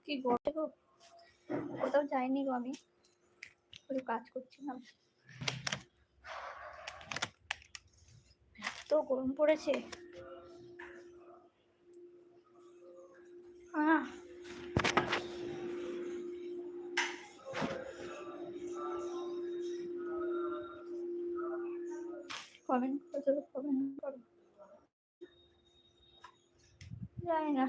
কি গরম গো, কোথাও যাইনি গো, আমি একটু কাজ করছিলাম। এত গরম পড়েছে। কমেন্ট করো, কমেন্ট করো। জানি না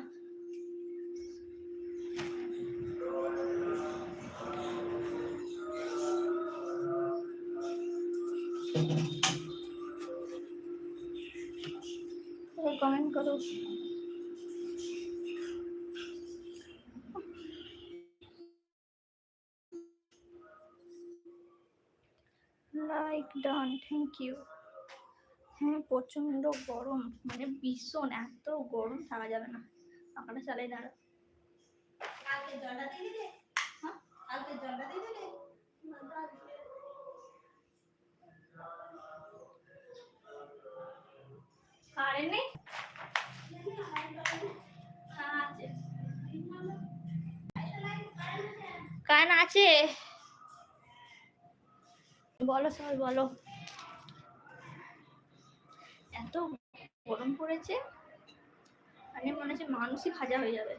কমেন্ট করো। Like done, thank you. হ্যাঁ প্রচন্ড গরম, মানে ভীষণ, এত গরম থাকা যাবে না। পাখাটা চালাই দাঁড়া। কালকে জলটা দিয়ে দিলে? হ্যাঁ কালকে জলটা দিয়ে দিলে? কারেন্ট নেই? কারেন্ট আছে। বলো সবাই বলো। এত গরম পড়েছে, মানে মনে হচ্ছে মানুষই ভাজা হয়ে যাবে।